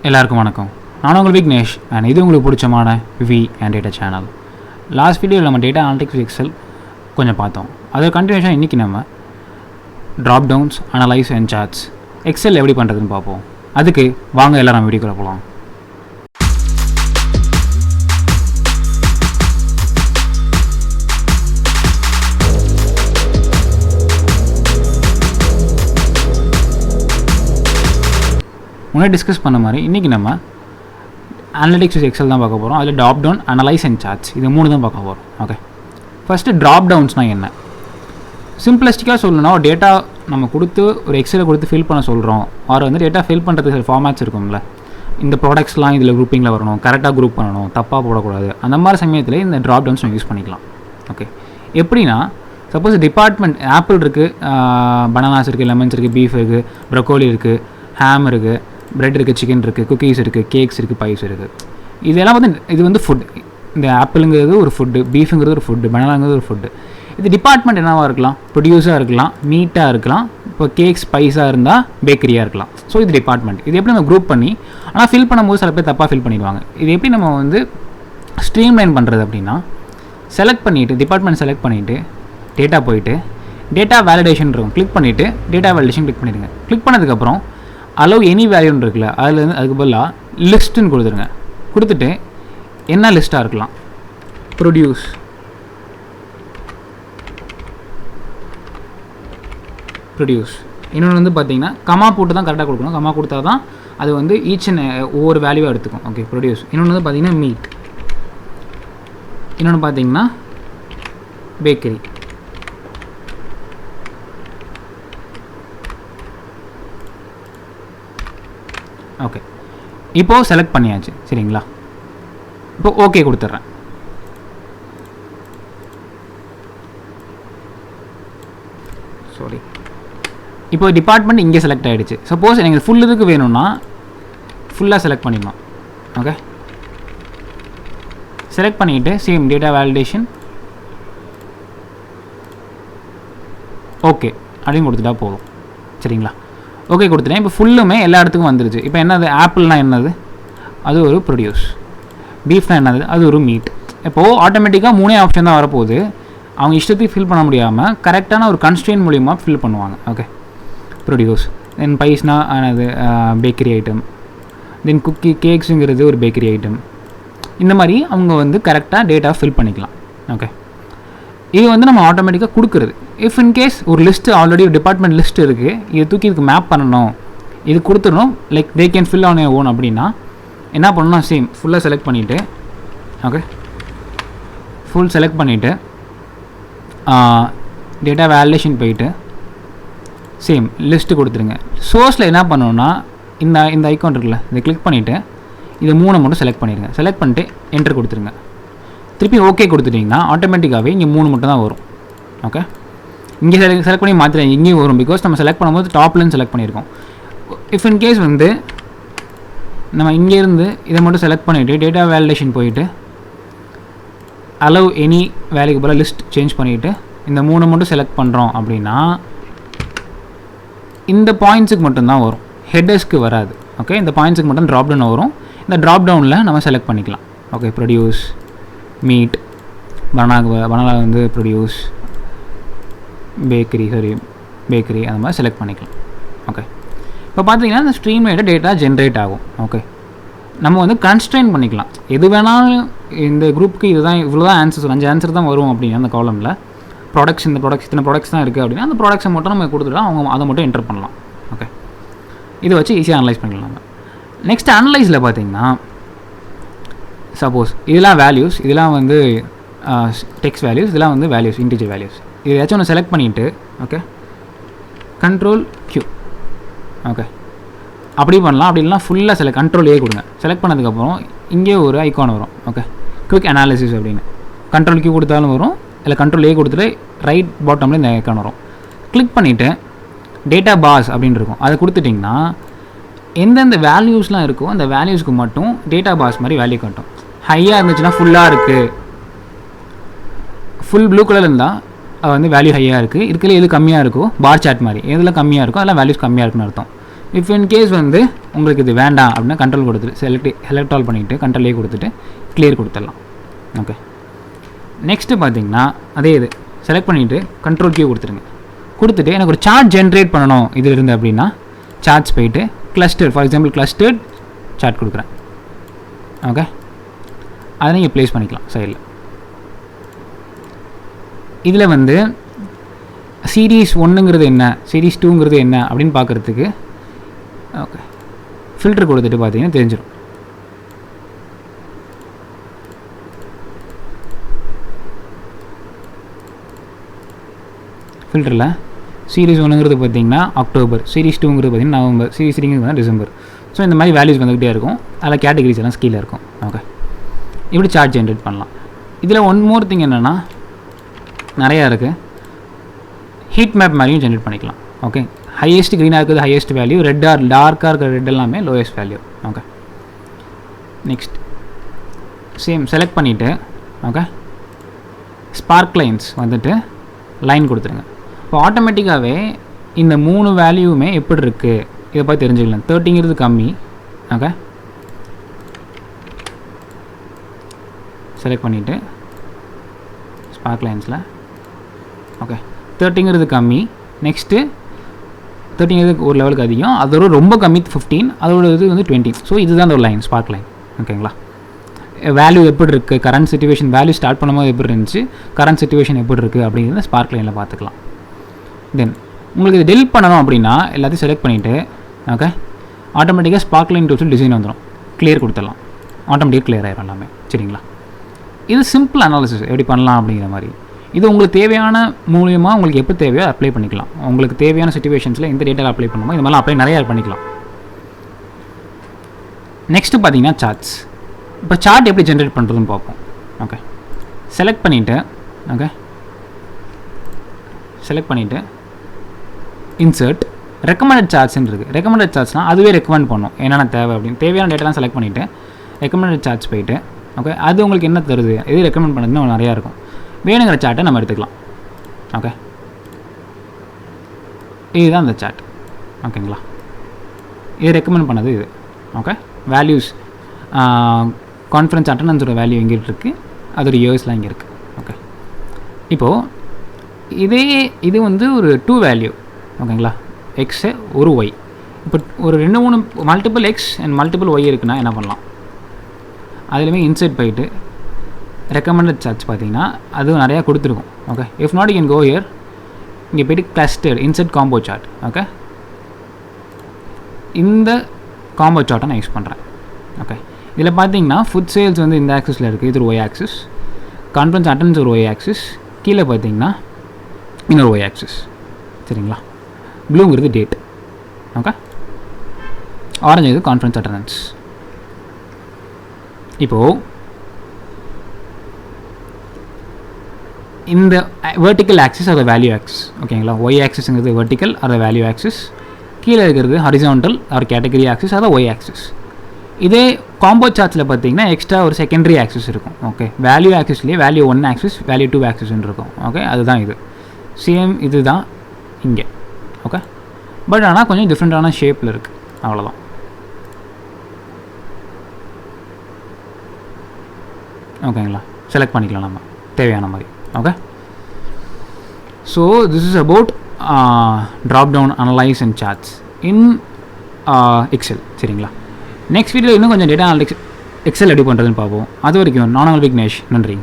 எல்லாருக்கும் வணக்கம். நான் உங்கள் விக்னேஷ் அண்ட் இது உங்களுக்கு பிடிச்சமான V and data channel. Last வீடியோவில் நம்ம டேட்டா அனலிட்டிக்ஸ் எக்ஸல் கொஞ்சம் பார்த்தோம். அது கண்டினியூஷன் இன்றைக்கி நம்ம drop downs, analyse and charts Excel எப்படி பண்ணுறதுன்னு பார்ப்போம். அதுக்கு வாங்க எல்லோரும் வீடியோக்குள்ளே போகலாம். முன்னாடி டிஸ்கஸ் பண்ண மாதிரி இன்றைக்கி நம்ம அனலிட்டிக்ஸ் எக்ஸல் தான் பார்க்க போகிறோம். அதில் drop down, analyse and charts இது மூணு தான் பார்க்க போகிறோம். ஓகே, ஃபஸ்ட்டு ட்ராப் டவுன்ஸ்னால் என்ன? சிம்பிளிஸ்டிக்காக சொல்லணும்னா ஒரு டேட்டா நம்ம கொடுத்து ஒரு எக்ஸலை கொடுத்து ஃபில் பண்ண சொல்கிறோம். ஆர் வந்து டேட்டா ஃபில் பண்ணுறதுக்கு சில ஃபார்மேட்ஸ் இருக்கும்ல, இந்த ப்ராடக்ட்ஸ்லாம் இதில் குரூப்பிங்கில் வரணும், கரெக்டாக குரூப் பண்ணணும், தப்பாக போடக்கூடாது. அந்த மாதிரி சமயத்தில் இந்த ட்ராப் டவுன்ஸ் நம்ம யூஸ் பண்ணிக்கலாம். ஓகே, எப்படின்னா சப்போஸ் டிபார்ட்மெண்ட் ஆப்பிள் இருக்குது, பனானாஸ் இருக்குது, லெமன்ஸ் இருக்குது, பீஃப் இருக்குது, ப்ரொக்கோலி இருக்குது, ஹேம் இருக்குது, பிரெட் இருக்குது, சிக்கன் இருக்குது, குக்கீஸ் இருக்குது, கேக்ஸ் இருக்குது, பைஸ் இருக்குது. இதெல்லாம் வந்து இது வந்து ஃபுட். இந்த ஆப்பிளுங்கிறது ஒரு ஃபுட்டு, பீஃபுங்கிறது ஒரு ஃபுட்டு, பனானாங்கிறது ஒரு ஃபுட்டு. இது டிபார்ட்மெண்ட் என்னவாக இருக்கலாம்? ப்ரொடியூஸாக இருக்கலாம், மீட்டாக இருக்கலாம், இப்போ கேக்ஸ் பைஸாக இருந்தால் பேக்கரியாக இருக்கலாம். ஸோ இது டிபார்ட்மெண்ட். இது எப்படி நம்ம குரூப் பண்ணி, ஆனால் ஃபில் பண்ணும்போது சில பேர் தப்பாக ஃபில் பண்ணிடுவாங்க. இது எப்படி நம்ம வந்து ஸ்ட்ரீம்லைன் பண்ணுறது அப்படின்னா, செலக்ட் பண்ணிவிட்டு டிபார்ட்மெண்ட் செலக்ட் பண்ணிவிட்டு டேட்டா போயிட்டு டேட்டா வேலிடேஷன் இருக்கும், கிளிக் பண்ணிவிட்டு டேட்டா வேலிடேஷன் கிளிக் பண்ணிடுங்க. கிளிக் பண்ணதுக்கப்புறம் அலோவ் எனி வேல்யூன்னு இருக்குல்ல, அதுலேருந்து அதுக்கு பதிலாக லிஸ்ட்டுன்னு கொடுத்துருங்க. கொடுத்துட்டு என்ன லிஸ்ட்டாக இருக்கலாம்? ப்ரொடியூஸ், இன்னொன்று வந்து பார்த்தீங்கன்னா கமா போட்டு தான் கரெக்டாக கொடுக்கணும். கமா கொடுத்தா தான் அது வந்து ஈச் அண்ட் ஒவ்வொரு வேல்யூவாக எடுத்துக்கும். Okay, produce. இன்னொன்று வந்து பார்த்தீங்கன்னா மீட், இன்னொன்று பார்த்தீங்கன்னா பேக்கரி. ஓகே, இப்போது செலக்ட் பண்ணியாச்சு சரிங்களா? இப்போ ஓகே கொடுத்துட்றேன். சாரி, இப்போ டிபார்ட்மெண்ட் இங்கே செலக்ட் ஆகிடுச்சு. சப்போஸ் எனக்கு ஃபுல் இதுக்கு வேணும்னா ஃபுல்லாக செலக்ட் பண்ணிடணும். ஓகே, செலக்ட் பண்ணிவிட்டு சேம் டேட்டா வேலிடேஷன் ஓகே அப்படின்னு கொடுத்துட்டா போதும் சரிங்களா? ஓகே கொடுத்துட்டேன். இப்போ ஃபுல்லுமே எல்லா இடத்துக்கும் வந்துருச்சு. இப்போ என்னது? ஆப்பிள்னால் என்னது? அது ஒரு ப்ரொடியூஸ். பீஃப்னால் என்னது? அது ஒரு மீட். இப்போது ஆட்டோமேட்டிக்காக மூணே ஆப்ஷன் தான் வரப்போகுது. அவங்க இஷ்டத்துக்கு ஃபில் பண்ண முடியாமல் கரெக்டான ஒரு கன்ஸ்ட்ரெயின் மூலியமாக ஃபில் பண்ணுவாங்க. Okay, produce. தென் பைஸ்னால் என்னது? Bakery item. தென் கேக்ஸுங்கிறது ஒரு பேக்கரி ஐட்டம். இந்த மாதிரி அவங்க வந்து கரெக்டாக டேட்டா ஃபில் பண்ணிக்கலாம். ஓகே, இது வந்து நம்ம ஆட்டோமேட்டிக்காக கொடுக்குறது. இஃப் இன்கேஸ் ஒரு லிஸ்ட்டு ஆல்ரெடி ஒரு டிபார்ட்மெண்ட் லிஸ்ட் இருக்குது, இது தூக்கி இதுக்கு மேப் பண்ணணும், இது கொடுத்துடணும், like they can fill on your own அப்படின்னா என்ன பண்ணணும்? சேம் ஃபுல்லாக செலக்ட் பண்ணிவிட்டு, ஓகே ஃபுல் செலக்ட் பண்ணிவிட்டு டேட்டா வேலிடேஷன் போயிட்டு சேம் லிஸ்ட்டு கொடுத்துருங்க. சோர்ஸில் என்ன பண்ணணுன்னா இந்த ஐக்கான் இருக்குல்ல, இதை கிளிக் பண்ணிவிட்டு இதை மூணை மட்டும் செலக்ட் பண்ணிடுங்க. செலக்ட் பண்ணிட்டு என்டர் கொடுத்துருங்க. திருப்பி ஓகே கொடுத்துட்டிங்கன்னா ஆட்டோமேட்டிக்காகவே இங்கே மூணு மட்டும் தான் வரும். ஓகே, இங்கே செலக்ட் பண்ணி மாற்றிடுங்க, இங்கேயும் வரும். பிகாஸ் நம்ம செலக்ட் பண்ணும்போது டாப்லேருந்து செலக்ட் பண்ணியிருக்கோம். இஃப் இன் கேஸ் வந்து நம்ம இங்கேருந்து இதை மட்டும் செலக்ட் பண்ணிவிட்டு டேட்டா வேலிடேஷன் போயிட்டு அலோவ் எனி வேல்யூக்கு போல் லிஸ்ட் சேஞ்ச் பண்ணிவிட்டு இந்த மூணு மட்டும் செலக்ட் பண்ணுறோம் அப்படின்னா இந்த பாயிண்ட்ஸுக்கு மட்டும்தான் வரும், ஹெட்டர்ஸ்க்கு வராது. ஓகே, இந்த பாயிண்ட்ஸுக்கு மட்டும் ட்ராப் டவுன் வரும். இந்த ட்ராப் டவுனில் நம்ம செலக்ட் பண்ணிக்கலாம். ஓகே, ப்ரொடியூஸ், மீட், பனானா வந்து ப்ரொடியூஸ், பேக்கரி அந்த மாதிரி செலக்ட் பண்ணிக்கலாம். ஓகே, இப்போ பார்த்தீங்கன்னா இந்த ஸ்ட்ரீம்லைட் டேட்டா ஜென்ரேட் ஆகும். ஓகே, நம்ம வந்து கன்ஸ்ட்ரெயின் பண்ணிக்கலாம். எது வேணாலும் இந்த குரூப்புக்கு இதுதான், இவ்வளோ தான் ஆன்சர்ஸ், 5 ஆன்சர் தான் வரும் அப்படின்னா அந்த காலமில் ப்ராடக்ட்ஸ், இந்த ப்ராடக்ட்ஸ் இத்தனை ப்ராடக்ட்ஸ் தான் இருக்குது அப்படின்னா அந்த ப்ராடக்ட்ஸை மட்டும் நம்ம கொடுத்துட்டா அவங்க அதை மட்டும் என்டர் பண்ணலாம். ஓகே, இதை வச்சு ஈஸியாக அனலைஸ் பண்ணிக்கலாம் நம்ம. நெக்ஸ்ட் அனலைஸில் பார்த்தீங்கன்னா சப்போஸ் இதெல்லாம் வேல்யூஸ், இதெல்லாம் வந்து டெக்ஸ்ட் வேல்யூஸ், இதெல்லாம் வந்து வேல்யூஸ், இன்டிஜர் வேல்யூஸ். இது ஏதாச்சும் ஒன்று செலக்ட் பண்ணிவிட்டு ஓகே கண்ட்ரோல் Q. ஓகே, அப்படி பண்ணலாம். அப்படி இல்லைனா ஃபுல்லாக கண்ட்ரோல் A கொடுங்க. செலக்ட் பண்ணதுக்கப்புறம் இங்கே ஒரு ஐக்கான் வரும். ஓகே, குவிக் அனாலிசிஸ் அப்படின்னு. கண்ட்ரோல் Q கொடுத்தாலும் வரும், இல்லை கண்ட்ரோல் A கொடுத்துட்டு ரைட் பாட்டமில் இந்த ஐக்கான் வரும். கிளிக் பண்ணிவிட்டு டேட்டா பாஸ் அப்படின்னு இருக்கும், அதை கொடுத்துட்டிங்கன்னா எந்தெந்த வேல்யூஸ்லாம் இருக்கோ அந்த வேல்யூஸ்க்கு மட்டும் டேட்டா பாஸ் மாதிரி வேல்யூ காட்டும். ஹையாக இருந்துச்சுன்னா ஃபுல்லாக இருக்குது, ஃபுல் ப்ளூ கலர் இருந்தால் அது வந்து வேல்யூ ஹையாக இருக்குது. இருக்கிற எது கம்மியாக இருக்கோ பார் சார்ட் மாதிரி எதில் கம்மியாக இருக்கோ அதெல்லாம் வேல்யூஸ் கம்மியாக இருக்குன்னு அர்த்தம். இஃப் இன் கேஸ் வந்து உங்களுக்கு இது வேண்டாம் அப்படின்னா கண்ட்ரோல் கொடுத்துட்டு செலக்ட் ஆல் பண்ணிவிட்டு கண்ட்ரோலே கொடுத்துட்டு கிளியர் கொடுத்துடலாம். ஓகே, நெக்ஸ்ட்டு பார்த்தீங்கன்னா அதே இது செலக்ட் பண்ணிவிட்டு கண்ட்ரோல் கியூ கொடுத்துருங்க. கொடுத்துட்டு எனக்கு ஒரு சார்ட் ஜென்ரேட் பண்ணணும் இது இருந்து அப்படின்னா சார்ட்ஸ் போயிட்டு cluster, for example clustered chart கொடுக்குறேன். ஓகே, அதை நீங்கள் ப்ளேஸ் பண்ணிக்கலாம் சைடில். இதில் வந்து சீரீஸ் 1ங்கிறது என்ன, சீரீஸ் 2ங்கிறது என்ன அப்படின்னு பார்க்குறதுக்கு ஓகே ஃபில்டர் கொடுத்துட்டு பார்த்தீங்கன்னா தெரிஞ்சிடும். ஃபில்டரில் சீரீஸ் 1ங்கிறது பார்த்தீங்கன்னா அக்டோபர், சீரீஸ் 2ங்கிறது பார்த்தீங்கன்னா நவம்பர், சீரீஸ் 3ங்கிறது டிசம்பர். ஸோ இந்த மாதிரி வேல்யூஸ் வந்துகிட்டே இருக்கும். அதில் கேட்டகரிஸ் எல்லாம் கீழே இருக்கும். ஓகே, இப்படி சார்ட் ஜென்ரேட் பண்ணலாம். இதில் ஒன் மோர் திங் என்னென்னா நிறையா இருக்குது. ஹீட் மேப் மாதிரியும் ஜென்ரேட் பண்ணிக்கலாம். ஓகே, ஹையஸ்ட் க்ரீனாக இருக்கிறது ஹையஸ்ட் வேல்யூ, ரெட்டாக டார்க்காக இருக்கிற ரெட் எல்லாமே lowest value. Okay, next same select பண்ணிவிட்டு ஓகே ஸ்பார்க் லைன்ஸ் வந்துட்டு லைன் கொடுத்துருங்க. இப்போ ஆட்டோமேட்டிக்காகவே இந்த 3 வேல்யூவுமே எப்படி இருக்குது இதை பார்த்து தெரிஞ்சுக்கலாம். 30ங்கிறது கம்மி. ஓகே, செலக்ட் பண்ணிவிட்டு ஸ்பார்க் லைன்ஸில் ஓகே 30ங்கிறது கம்மி. நெக்ஸ்ட்டு 30ங்கிறது ஒரு லெவலுக்கு அதிகம், அதோட ரொம்ப கம்மி 15, அதோட இது வந்து 20. ஸோ இதுதான் அந்த ஒரு லைன், ஸ்பார்க் லைன். ஓகேங்களா, வேல்யூ எப்படி இருக்குது, கரண்ட் சிச்சுவேஷன் வேல்யூ ஸ்டார்ட் பண்ணும்போது எப்படி இருந்துச்சு, கரண்ட் சிச்சுவேஷன் எப்படி இருக்குது அப்படிங்கிறத ஸ்பார்க் லைனில் பார்த்துக்கலாம். தென் உங்களுக்கு இது டெலிட் பண்ணணும் அப்படின்னா எல்லாத்தையும் செலக்ட் பண்ணிவிட்டு ஓகே ஆட்டோமேட்டிக்காக ஸ்பார்க் லைன் டூல்ஸில் டிசைன் வந்துடும். கிளியர் கொடுத்துடலாம், ஆட்டோமேட்டிக்காக கிளியர் ஆகிடும் எல்லாமே. சரிங்களா, இது சிம்பிள் அனாலிசிஸ் எப்படி பண்ணலாம் அப்படிங்கிற மாதிரி. இது உங்களுக்கு தேவையான மூலியமாக உங்களுக்கு எப்போ தேவையோ அப்ளை பண்ணிக்கலாம். உங்களுக்கு தேவையான சிச்சுவேஷன்ஸில் எந்த டேட்டா அப்ளை பண்ணுமோ இந்த மாதிரிலாம் அப்ளை நிறையா பண்ணிக்கலாம். நெக்ஸ்ட்டு பார்த்தீங்கன்னா சார்ட்ஸ். இப்போ சார்ட் எப்படி ஜென்ரேட் பண்ணுறதுன்னு பார்ப்போம். ஓகே, செலக்ட் பண்ணிவிட்டு ஓகே செலக்ட் பண்ணிவிட்டு இன்சர்ட் ரெக்கமெண்டட் சார்ட்ஸ்ன்னு இருக்குது. ரெக்கமெண்டட் சார்ட்ஸ்னால் அதுவே ரெக்கமெண்ட் பண்ணும் என்னென்ன தேவை அப்படின்னு. தேவையான டேட்டாலாம் செலக்ட் பண்ணிவிட்டு ரெக்கமெண்டட் சார்ட்ஸ் போயிட்டு ஓகே அது உங்களுக்கு என்ன தருது, எது ரெக்கமெண்ட் பண்ணுறதுன்னு நிறையா இருக்கும். வேணுங்கிற சார்ட்டை நம்ம எடுத்துக்கலாம். ஓகே, இதுதான் அந்த சார்ட். ஓகேங்களா, இது ரெக்கமெண்ட் பண்ணது இது. ஓகே, வேல்யூஸ் கான்ஃபரன்ஸ் அட்டண்டன்ஸோட வேல்யூ எங்கே இருக்குது, அதோட இயர்ஸ்லாம் இங்கே இருக்குது. ஓகே, இப்போது இது வந்து ஒரு 2 வேல்யூ. ஓகேங்களா, எக்ஸு ஒரு ஒய். இப்போ ஒரு 2-3 multiple X and multiple Y இருக்குன்னா என்ன பண்ணலாம், அதுலேயுமே இன்சர்ட் போயிட்டு ரெக்கமெண்டட் சார்ட்ஸ் பார்த்தீங்கன்னா அதுவும் நிறையா கொடுத்துருக்கும். Okay, if not you can go here, இங்கே போய்ட்டு cluster insert combo chart. Okay, இந்த காம்போ சார்ட்டை நான் யூஸ் பண்ணுறேன். ஓகே, இதில் பார்த்தீங்கன்னா ஃபுட் சேல்ஸ் வந்து இந்த ஆக்சிஸில் இருக்குது, இது ஒரு ஒய் ஆக்சிஸ். கான்ஃபரன்ஸ் அட்டண்டன்ஸ் ஒரு ஒய் ஆக்சிஸ். கீழே பார்த்தீங்கன்னா இன்னொரு ஒய் ஆக்சிஸ். சரிங்களா, ப்ளூங்கிறது டேட். ஓகே, ஆரஞ்சு இது கான்ஃபரன்ஸ் அட்டண்டன்ஸ். இப்போது இந்த வெர்டிக்கல் ஆக்சிஸ் அது வேல்யூ ஆக்சிஸ். ஓகேங்களா, ஒய் ஆக்சிஸ்ங்கிறது வெர்டிக்கல், அது வேல்யூ ஆக்சிஸ். கீழே இருக்கிறது ஹரிசான்டல் ஒரு கேட்டகரி ஆக்சிஸ், அது ஒய் ஆக்சிஸ். இதே காம்போ சார்ட்ஸில் பார்த்தீங்கன்னா எக்ஸ்ட்ரா ஒரு செகண்டரி ஆக்சிஸ் இருக்கும். ஓகே, வேல்யூ ஆக்சிஸ்லேயே வேல்யூ 1 ஆக்சிஸ் வேல்யூ 2 ஆக்சிஸ்ன்னு இருக்கும். ஓகே, அதுதான் இது சேம் இது தான் இங்கே. ஓகே, பட் ஆனால் கொஞ்சம் டிஃப்ரெண்ட்டான ஷேப்பில் இருக்குது, அவ்வளோதான். ஓகேங்களா, செலக்ட் பண்ணிக்கலாம் நம்ம தேவையான மாதிரி. Okay, so this is about drop down analyse and charts in Excel. சரிங்களா, நெக்ஸ்ட் வீடியோவில் இன்னும் கொஞ்சம் டேட்டா அனலிட்டிக்ஸ் எக்ஸல் எப்படி பண்ணுறதுன்னு பார்ப்போம். அது வரைக்கும் நான் உங்கள் விக்னேஷ், நன்றி.